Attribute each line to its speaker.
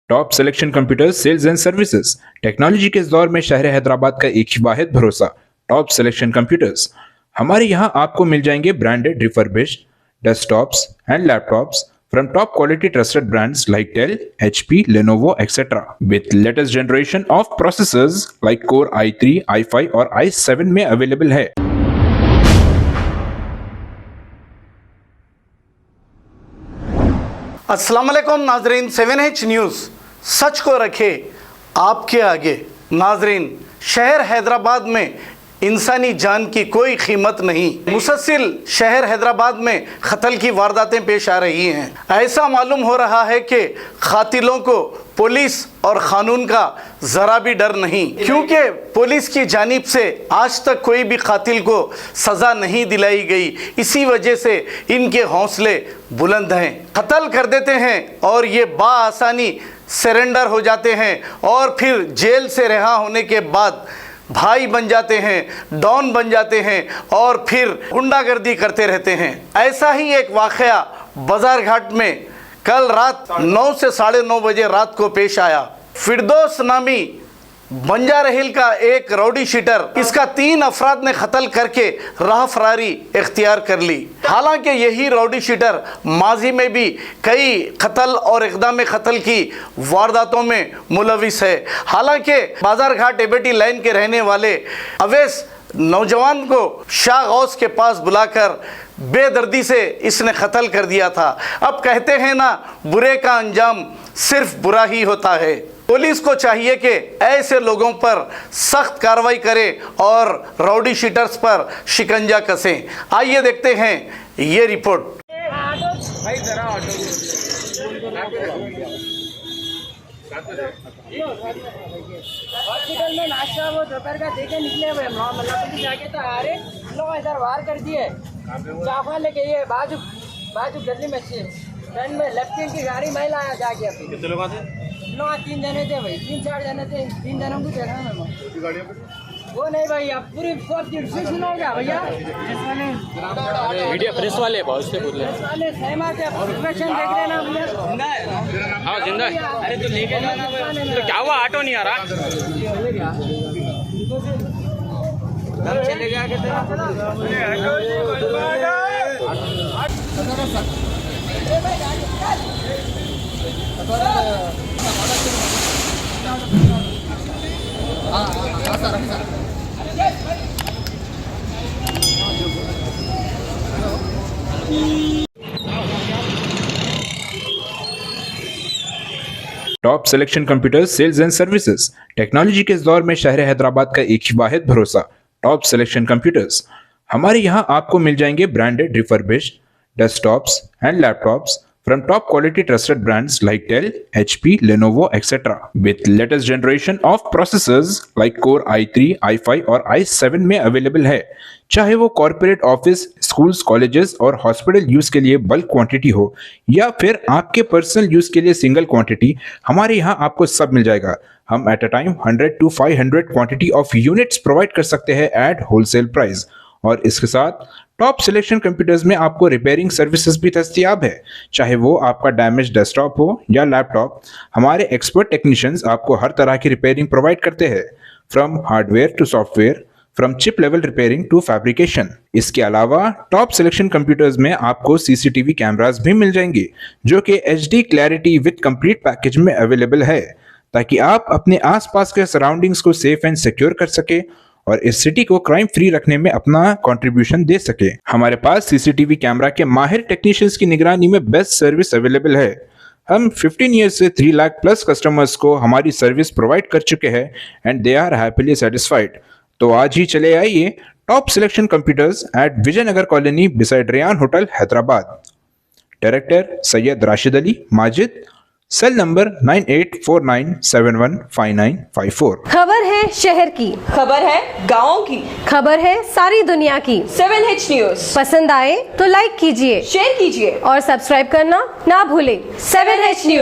Speaker 1: Top selection computers sales and services. Technology के इस दौर में शहर हैदराबाद का एक ही वाहिद भरोसा टॉप सिलेक्शन कंप्यूटर्स। हमारे यहाँ आपको मिल जाएंगे branded refurbished desktops and laptops from top quality trusted brands like Dell, HP, Lenovo, etc. with latest generation of processors like Core i3, i5 और i7 में अवेलेबल है।
Speaker 2: अस्सलाम वालेकुम नाजरीन, 7H न्यूज़ सच को रखे आपके आगे। नाजरीन, शहर हैदराबाद में इंसानी जान की कोई कीमत नहीं। मुसलसल शहर हैदराबाद में कत्ल की वारदातें पेश आ रही हैं। ऐसा मालूम हो रहा है कि कातिलों को पुलिस और क़ानून का ज़रा भी डर नहीं, क्योंकि पुलिस की जानिब से आज तक कोई भी कातिल को सज़ा नहीं दिलाई गई। इसी वजह से इनके हौसले बुलंद हैं। कत्ल कर देते हैं और ये बाआसानी सरेंडर हो जाते हैं और फिर जेल से रिहा होने के बाद भाई बन जाते हैं, डॉन बन जाते हैं और फिर गुंडागर्दी करते रहते हैं। ऐसा ही एक वाक़या बाजार घाट में कल रात 9 से 9:30 बजे रात को पेश आया। फिरदौस नामी बंजारहिल का एक राउडी शीटर, इसका 3 अफराद ने कत्ल करके राह फरारी इख्तियार कर ली। हालांकि यही राउडी शीटर माजी में भी कई कत्ल और इक़दाम कत्ल की वारदातों में मुलविस है। हालांकि बाजार घाट एबेटी लाइन के रहने वाले अवैस नौजवान को शाह गौस के पास बुलाकर बेदर्दी से इसने कत्ल कर दिया था। अब कहते हैं ना, बुरे का अंजाम सिर्फ बुरा ही होता है। पुलिस को चाहिए कि ऐसे लोगों पर सख्त कार्रवाई करे और राउडी शीटर्स पर शिकंजा कसें। आइए देखते हैं ये रिपोर्ट।
Speaker 3: हॉस्पिटल में नाश्ता वो दोपहर का देके निकले हुए मतलब जाके तो आ रहे लोग इधर वार कर दिए। चाफा लेके ये बाजू गली में फ्रंट में लेफ्ट हैंड की गाड़ी में लाया जाके। अभी कितने लोग थे? 3 जने थे भाई, 3-4 जने थे। 3 जनों को देखा मैं। वो नहीं भाई, अब पूरी सुनोगे भैया।
Speaker 4: मीडिया प्रेस वाले बहुत से बोल रहे हैं।
Speaker 3: प्रेस वाले सहमत है, सिचुएशन देख रहे हैं ना भैया। जिंदा है?
Speaker 4: हाँ जिंदा है। अरे तो लेके तो क्या हुआ? ऑटो नहीं आ रहा।
Speaker 3: चले गया
Speaker 1: top selection computers sales and services. Technology के इस दौर में शहर हैदराबाद का एक ही वाहिद भरोसा टॉप सिलेक्शन कंप्यूटर्स। हमारे यहाँ आपको मिल जाएंगे branded refurbished desktops and laptops from top quality trusted brands like Dell, HP, Lenovo, etc. with latest generation of processors like Core i3, i5 और i7 में अवेलेबल है। चाहे वो कॉर्पोरेट ऑफिस, स्कूल्स, कॉलेजेस और हॉस्पिटल यूज के लिए bulk quantity हो या फिर आपके पर्सनल यूज के लिए सिंगल क्वांटिटी, हमारे यहाँ आपको सब मिल जाएगा। हम at a time 100 to 500 quantity of units provide कर सकते हैं एट होलसेल प्राइस। और इसके साथ टॉप सिलेक्शन कंप्यूटर्स में आपको रिपेयरिंग सर्विसेज भी दस्तियाब है। चाहे वो आपका डैमेज डेस्कटॉप हो या लैपटॉप, हमारे एक्सपर्ट टेक्नीशियंस आपको हर तरह की रिपेयरिंग प्रोवाइड करते हैं, from hardware to software, from chip level repairing to fabrication. इसके अलावा टॉप सिलेक्शन कंप्यूटर्स में आपको सीसीटीवी कैमरास भी मिल जाएंगे जो कि HD clarity with complete package में अवेलेबल है, ताकि आप अपने आसपास के सराउंडिंग्स को सेफ एंड सिक्योर कर सके और इस सिटी को क्राइम फ्री रखने में अपना कंट्रीब्यूशन दे सके। हमारे पास सीसीटीवी कैमरा के माहिर टेक्नीशियंस की निगरानी में बेस्ट सर्विस अवेलेबल है। हम 15 ईयर्स से 3 लाख प्लस कस्टमर्स को हमारी सर्विस प्रोवाइड कर चुके हैं and they are happily satisfied. तो आज ही चले आइए top selection computers at Vijayanagar colony beside Ryan hotel Hyderabad. Director Syed Rashid Ali Majid, cell number 9849715954।
Speaker 5: खबर है शहर की,
Speaker 6: खबर है गाँव की,
Speaker 5: खबर है सारी दुनिया की।
Speaker 6: 7H न्यूज़
Speaker 5: पसंद आए तो लाइक कीजिए,
Speaker 6: शेयर कीजिए
Speaker 5: और सब्सक्राइब करना ना भूलें।
Speaker 6: 7H news.